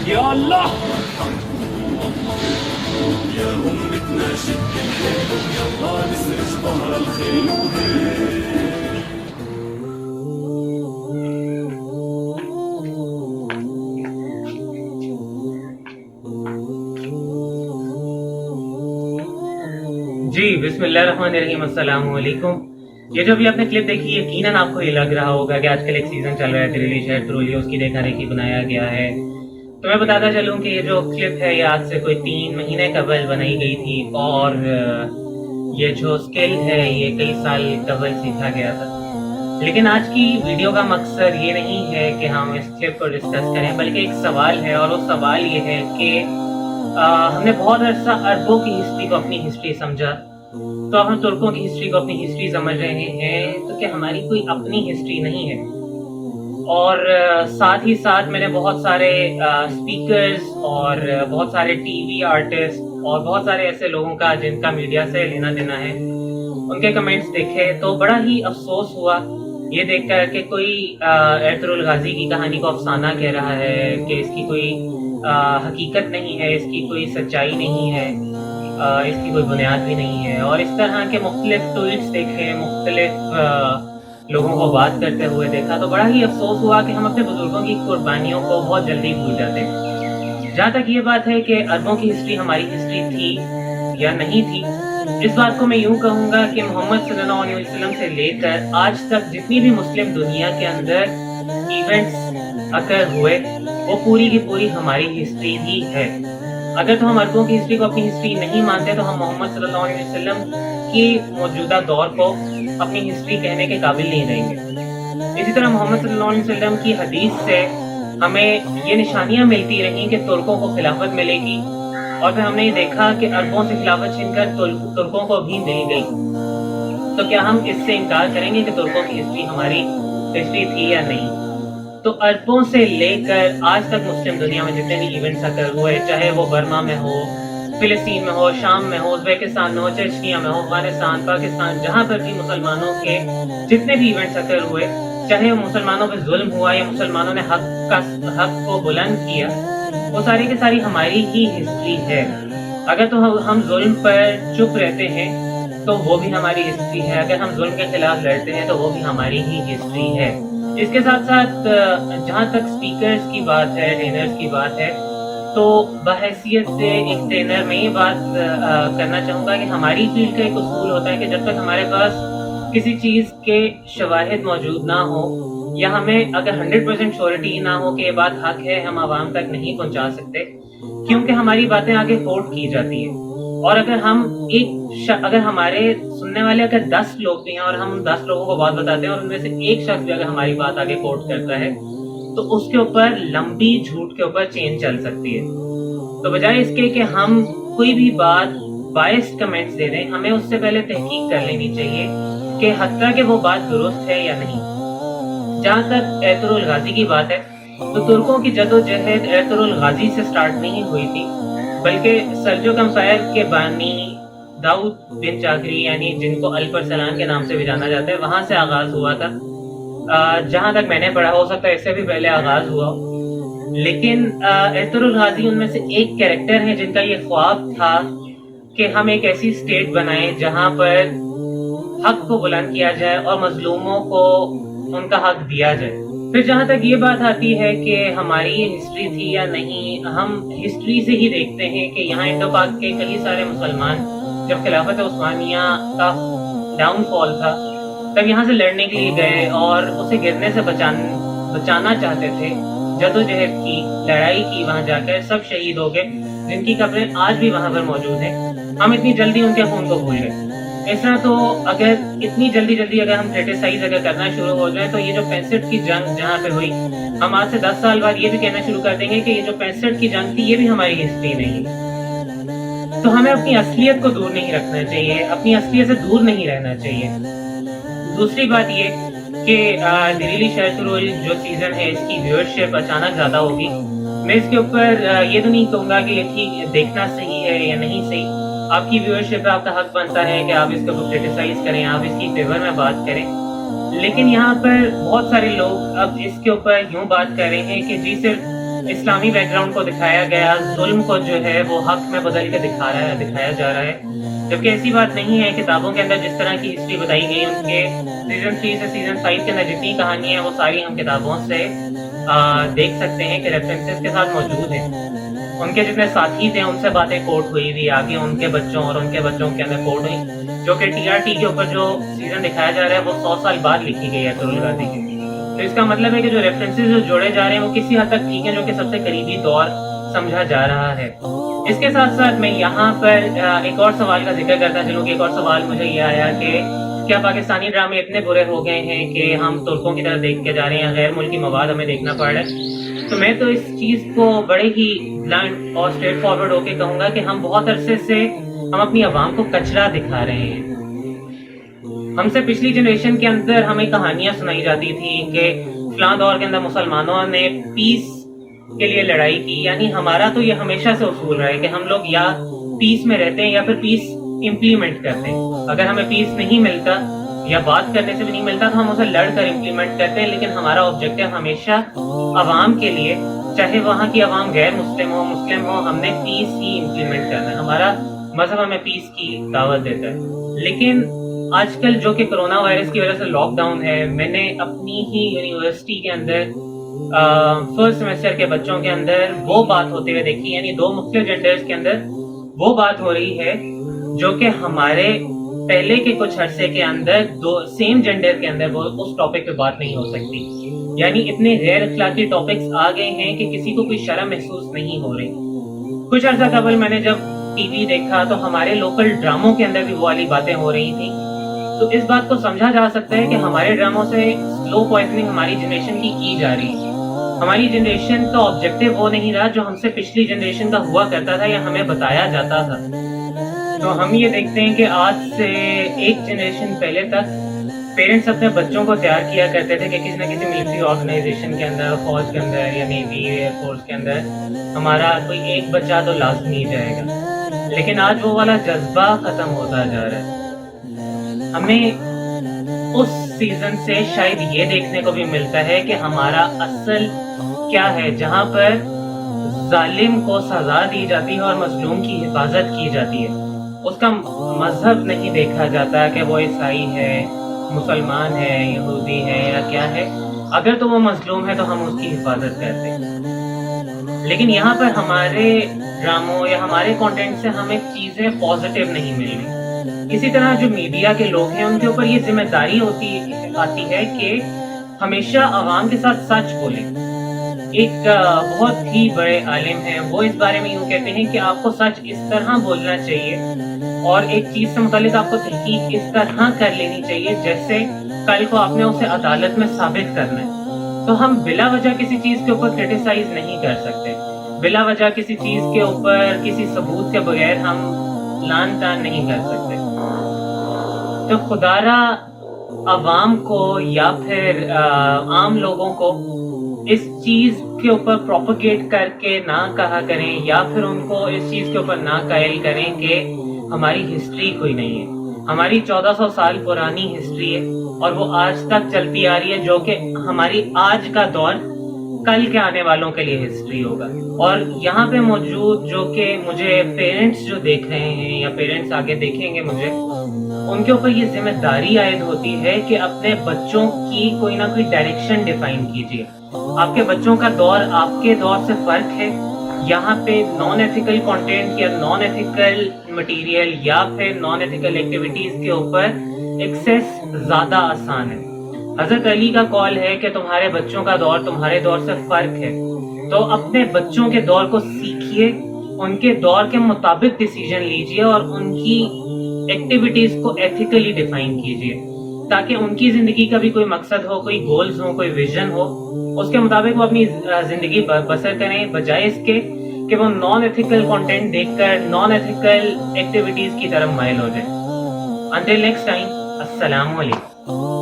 یا اللہ يا أمتنا شد الليل يلا نسرج ظهر الخيل. جی بسم اللہ الرحمن الرحیم. السلام علیکم. یہ جو بھی آپ نے کلپ دیکھی یقیناً آپ کو یہ لگ رہا ہوگا کہ آج کل ایک سیزن چل رہا ہے دریلی شہر ترولی، اس کی دیکھا دیکھی بنایا گیا ہے. تو میں بتاتا چلوں کہ یہ جو کلپ ہے یہ آج سے کوئی 3 مہینے قبل بنائی گئی تھی، اور یہ جو اسکل ہے یہ کئی سال قبل سیکھا گیا تھا. لیکن آج کی ویڈیو کا مقصد یہ نہیں ہے کہ ہم اس کلپ کو ڈسکس کریں، بلکہ ایک سوال ہے، اور وہ سوال یہ ہے کہ ہم نے بہت عرصہ عربوں کی ہسٹری کو اپنی ہسٹری سمجھا، تو اب ہم ترکوں کی ہسٹری کو اپنی ہسٹری سمجھ رہے ہیں، تو کیا ہماری کوئی اپنی ہسٹری نہیں ہے؟ اور ساتھ ہی ساتھ میں نے بہت سارے اسپیکرز اور بہت سارے ٹی وی آرٹسٹ اور بہت سارے ایسے لوگوں کا جن کا میڈیا سے لینا دینا ہے ان کے کمنٹس دیکھے، تو بڑا ہی افسوس ہوا یہ دیکھ کر کہ کوئی ایرطغرل غازی کی کہانی کو افسانہ کہہ رہا ہے کہ اس کی کوئی حقیقت نہیں ہے، اس کی کوئی سچائی نہیں ہے، اس کی کوئی بنیاد بھی نہیں ہے. اور اس طرح کے مختلف ٹویٹس دیکھے، مختلف لوگوں کو بات کرتے ہوئے دیکھا، تو بڑا ہی افسوس ہوا کہ ہم اپنے بزرگوں کی قربانیوں کو بہت جلدی بھول جاتے ہیں. جہاں تک یہ بات ہے کہ عربوں کی ہسٹری ہماری ہسٹری تھی یا نہیں تھی، اس بات کو میں یوں کہوں گا کہ محمد صلی اللہ علیہ وسلم سے لے کر آج تک جتنی بھی مسلم دنیا کے اندر ایونٹس اکر ہوئے وہ پوری کی پوری ہماری ہسٹری ہی ہے. اگر تو ہم عربوں کی ہسٹری کو اپنی ہسٹری نہیں مانتے تو ہم محمد صلی اللہ علیہ وسلم کی موجودہ دور کو اپنی ہسٹری کہنے کے قابل نہیں رہیں گے. اسی طرح محمد صلی اللہ علیہ وسلم کی حدیث سے ہمیں یہ نشانیاں ملتی رہیں کہ ترکوں کو خلافت ملے گی، اور پھر ہم نے یہ دیکھا کہ عربوں سے خلافت چھین کر ترکوں کو بھی مل گئی. تو کیا ہم اس سے انکار کریں گے کہ ترکوں کی ہسٹری ہماری ہسٹری تھی یا نہیں؟ تو عربوں سے لے کر آج تک مسلم دنیا میں جتنے بھی ایونٹس اکر ہوئے، چاہے وہ برما میں ہو، فلسطین میں ہو، شام میں ہو، ازبیکستان میں ہو، چچنیا میں ہو، افغانستان، پاکستان، جہاں پر بھی مسلمانوں کے جتنے بھی ایونٹس اکر ہوئے، چاہے وہ مسلمانوں پہ ظلم ہوا یا مسلمانوں نے حق کو بلند کیا، وہ ساری کی ساری ہماری ہی ہسٹری ہے. اگر تو ہم ظلم پر چپ رہتے ہیں تو وہ بھی ہماری ہسٹری ہے، اگر ہم ظلم کے خلاف لڑتے ہیں تو وہ بھی ہماری ہی ہسٹری ہے. اس کے ساتھ ساتھ جہاں تک اسپیکرز کی بات ہے، ٹرینرز کی بات ہے، تو بحیثیت سے ایک ٹرینر میں یہ بات کرنا چاہوں گا کہ ہماری فیلڈ کا ایک اصول ہوتا ہے کہ جب تک ہمارے پاس کسی چیز کے شواہد موجود نہ ہو، یا ہمیں اگر 100% شورٹی نہ ہو کہ یہ بات حق ہے، ہم عوام تک نہیں پہنچا سکتے، کیونکہ ہماری باتیں آگے کوٹ کی جاتی ہیں. اور اگر ہمارے سننے والے اگر 10 لوگ بھی ہیں اور ہم 10 لوگوں کو بات بتاتے ہیں اور ان میں سے ایک شخص بھی اگر ہماری بات آگے کوٹ کرتا ہے تو اس کے اوپر لمبی جھوٹ کے اوپر چین چل سکتی ہے. تو بجائے اس کے کہ ہم کوئی بھی بات بائسڈ کمنٹس دے دیں، ہمیں اس سے پہلے تحقیق کر لینی چاہیے کہ حتیٰ کہ وہ بات درست ہے یا نہیں. جہاں تک ایرطغرل غازی کی بات ہے تو ترکوں کی جدوجہد ایرطغرل غازی سے سٹارٹ نہیں ہوئی تھی، بلکہ سلجوق امپائر کے بانی داؤد بن چاکری، یعنی جن کو الپرسلان کے نام سے بھی جانا جاتا ہے، وہاں سے آغاز ہوا تھا. جہاں تک میں نے پڑھا، ہو سکتا ہے اس سے بھی پہلے آغاز ہوا. لیکن ایرطغرل غازی ان میں سے ایک کیریکٹر ہے جن کا یہ خواب تھا کہ ہم ایک ایسی اسٹیٹ بنائیں جہاں پر حق کو بلند کیا جائے اور مظلوموں کو ان کا حق دیا جائے. پھر جہاں تک یہ بات آتی ہے کہ ہماری یہ ہسٹری تھی یا نہیں، ہم ہسٹری سے ہی دیکھتے ہیں کہ یہاں انڈو پاک کے کئی سارے مسلمان جب خلافت عثمانیہ کا ڈاؤن فال تھا تب یہاں سے لڑنے کے لیے گئے اور اسے گرنے سے بچانا چاہتے تھے. جدوجہد کی، لڑائی کی، وہاں جا کر سب شہید ہو گئے جن کی قبریں آج بھی وہاں پر موجود ہیں. ہم اتنی جلدی ان کے خون کو بھول گئے. اس طرح تو اگر اتنی جلدی اگر ہم کرٹیسائز اگر کرنا شروع ہو جائیں تو یہ جو 65 کی جنگ جہاں پہ ہوئی، ہم آج سے 10 سال بعد یہ بھی کہنا شروع کر دیں گے کہ یہ جو 65 کی جنگ تھی یہ بھی ہماری ہسٹری نہیں. تو ہمیں اپنی اصلیت کو دور نہیں رکھنا چاہیے، اپنی اصلیت سے دور نہیں رہنا چاہیے. دوسری بات یہ کہ دریلی شہر ترولی جو سیزن ہے اس کی ویورشپ اچانک زیادہ ہوگی. میں اس کے اوپر یہ تو نہیں کہوں گا کہ یہ ٹھیک دیکھنا صحیح ہے یا نہیں صحیح. آپ کی ویورشپ پہ آپ کا حق بنتا ہے کہ آپ اس کو کرٹیسائز کریں، آپ اس کی فیور میں بات کریں. لیکن یہاں پر بہت سارے لوگ اب اس کے اوپر یوں بات کر رہے ہیں کہ جی صرف اسلامی بیک گراؤنڈ کو دکھایا گیا, ظلم کو جو ہے وہ حق میں بدل کے دکھایا جا رہا ہے, جبکہ ایسی بات نہیں ہے. کتابوں کے اندر جس طرح کی ہسٹری بتائی گئی, ان کے سیزن 3 سے سیزن 5 کے اندر جتنی کہانیاں ہیں وہ ساری ہم کتابوں سے دیکھ سکتے ہیں کہ ریفرنسز کے ساتھ موجود ہیں. ان کے جتنے ساتھی تھے ان سے باتیں کوٹ ہوئی ہوئی, آگے ان کے بچوں اور ان کے بچوں کے اندر کوٹ ہوئی, جو کہ TRT کے اوپر جو سیزن دکھایا جا رہا ہے وہ 100 سال بعد لکھی گئی ہے ارطغرل غازی کی. تو اس کا مطلب ہے کہ جو ریفرنسز جو جوڑے جا رہے ہیں وہ کسی حد تک ٹھیک ہے, جو کہ سب سے قریبی دور سمجھا جا رہا ہے. اس کے ساتھ ساتھ میں یہاں پر ایک اور سوال کا ذکر کرتا چلوں کہ ایک اور سوال مجھے یہ آیا کہ کیا پاکستانی ڈرامے اتنے برے ہو گئے ہیں کہ ہم ترکوں کی طرف دیکھ کے جا رہے ہیں, غیر ملکی مواد ہمیں دیکھنا پڑ رہا ہے. تو میں تو اس چیز کو بڑے ہی بلانٹ اور اسٹریٹ فارورڈ ہو کے کہوں گا کہ ہم بہت عرصے سے ہم اپنی عوام کو کچرا دکھا رہے ہیں. ہم سے پچھلی جنریشن کے اندر ہمیں کہانیاں سنائی جاتی تھی کہ فلاں دور کے اندر مسلمانوں نے پیس کے لیے لڑائی کی, یعنی ہمارا تو یہ ہمیشہ سے اصول رہا ہے کہ ہم لوگ یا پیس میں رہتے ہیں یا پھر پیس امپلیمنٹ کرتے ہیں. اگر ہمیں پیس نہیں ملتا یا بات کرنے سے بھی نہیں ملتا تو ہم اسے لڑ کر امپلیمنٹ کرتے ہیں, لیکن ہمارا آبجیکٹو ہمیشہ عوام کے لیے, چاہے وہاں کی عوام غیر مسلم ہو مسلم ہو, ہم نے پیس ہی امپلیمنٹ کرنا ہے. ہمارا مذہب ہمیں پیس کی دعوت دیتا ہے. لیکن آج کل جو کہ کرونا وائرس کی وجہ سے لاک ڈاؤن ہے, میں نے اپنی ہی یونیورسٹی کے اندر فرسٹ سیمسٹر کے بچوں کے اندر وہ بات ہوتے ہوئے دیکھی, یعنی 2 مختلف جینڈرز کے اندر وہ بات ہو رہی ہے جو کہ ہمارے پہلے کے کچھ عرصے کے اندر سیم جینڈر کے اندر وہ اس ٹاپک پہ بات نہیں ہو سکتی. یعنی اتنے غیر اخلاقی ٹاپکس آ گئے ہیں کہ کسی کو کوئی شرم محسوس نہیں ہو رہی. کچھ عرصہ قبل میں نے جب ٹی وی دیکھا تو ہمارے لوکل ڈراموں کے اندر بھی وہ والی باتیں ہو رہی تھیں. تو اس بات کو سمجھا جا سکتا ہے کہ ہمارے ڈراموں سے سلو پوائزننگ ہماری جنریشن کی جا رہی ہے. ہماری جنریشن کا آبجیکٹو وہ نہیں رہا جو ہم سے پچھلی جنریشن کا ہوا کرتا تھا یا ہمیں بتایا جاتا تھا. تو ہم یہ دیکھتے ہیں کہ آج سے ایک جنریشن پہلے تک پیرنٹس اپنے بچوں کو تیار کیا کرتے تھے کہ کسی نہ کسی ملٹری آرگنائزیشن کے اندر, فوج کے اندر یا نیوی ایئر فورس کے اندر ہمارا کوئی ایک بچہ تو لازمی جائے گا. لیکن آج وہ والا جذبہ ختم ہوتا جا رہا ہے. ہمیں اس سیزن سے شاید یہ دیکھنے کو بھی ملتا ہے کہ ہمارا اصل کیا ہے, جہاں پر ظالم کو سزا دی جاتی ہے اور مظلوم کی حفاظت کی جاتی ہے. اس کا مذہب نہیں دیکھا جاتا کہ وہ عیسائی ہے, مسلمان ہے, یہودی ہے یا کیا ہے. اگر تو وہ مظلوم ہے تو ہم اس کی حفاظت کرتے ہیں. لیکن یہاں پر ہمارے ڈراموں یا ہمارے کانٹینٹ سے ہمیں چیزیں پازیٹیو نہیں مل رہی. اسی طرح جو میڈیا کے لوگ ہیں ان کے اوپر یہ ذمہ داری آتی ہے کہ ہمیشہ عوام کے ساتھ سچ بولیں. ایک بہت ہی بڑے عالم ہیں, وہ اس بارے میں یوں کہتے ہیں کہ آپ کو سچ اس طرح بولنا چاہیے اور ایک چیز سے متعلق آپ کو تحقیق اس طرح کر لینی چاہیے جیسے کل کو آپ نے اسے عدالت میں ثابت کرنا ہے. تو ہم بلا وجہ کسی چیز کے اوپر کرٹیسائز نہیں کر سکتے, بلا وجہ کسی چیز کے اوپر کسی ثبوت کے بغیر ہم لان تان نہیں کر سکتے. تو خدا را عوام کو یا پھر عام لوگوں کو اس چیز کے اوپر پروپیگیٹ کر کے نہ کہا کریں یا پھر ان کو اس چیز کے اوپر نہ قائل کریں کہ ہماری ہسٹری کوئی نہیں ہے. ہماری 1400 سال پرانی ہسٹری ہے اور وہ آج تک چلتی آ رہی ہے, جو کہ ہماری آج کا دور کل کے آنے والوں کے لیے ہسٹری ہوگا. اور یہاں پہ موجود جو کہ مجھے پیرنٹس جو دیکھ رہے ہیں یا پیرنٹس آگے دیکھیں گے مجھے, ان کے اوپر یہ ذمہ داری عائد ہوتی ہے کہ اپنے بچوں کی کوئی نہ کوئی ڈائریکشن ڈیفائن کیجیے. آپ کے بچوں کا دور آپ کے دور سے فرق ہے. یہاں پہ نان ایتھیکل کانٹینٹ یا نان ایتھیکل مٹیریل یا پھر نان ایتھیکل ایکٹیویٹیز کے اوپر ایکسیس زیادہ آسان ہے. حضرت علی کا قول ہے کہ تمہارے بچوں کا دور تمہارے دور سے فرق ہے, تو اپنے بچوں کے دور کو سیکھیے, ان کے دور کے مطابق ڈیسیژن لیجیے اور ان کی ایکٹیویٹیز کو ایتھیکلی ڈیفائن کیجیے تاکہ ان کی زندگی کا بھی کوئی مقصد ہو, کوئی گولز ہو, کوئی ویژن ہو, اس کے مطابق وہ اپنی زندگی بسر کریں, بجائے اس کے کہ وہ نان ایتھیکل کانٹینٹ دیکھ کر نان ایتھیکل ایکٹیویٹیز کی طرف مائل ہو جائیں. انٹل نیکسٹ ٹائم, السلام علیکم.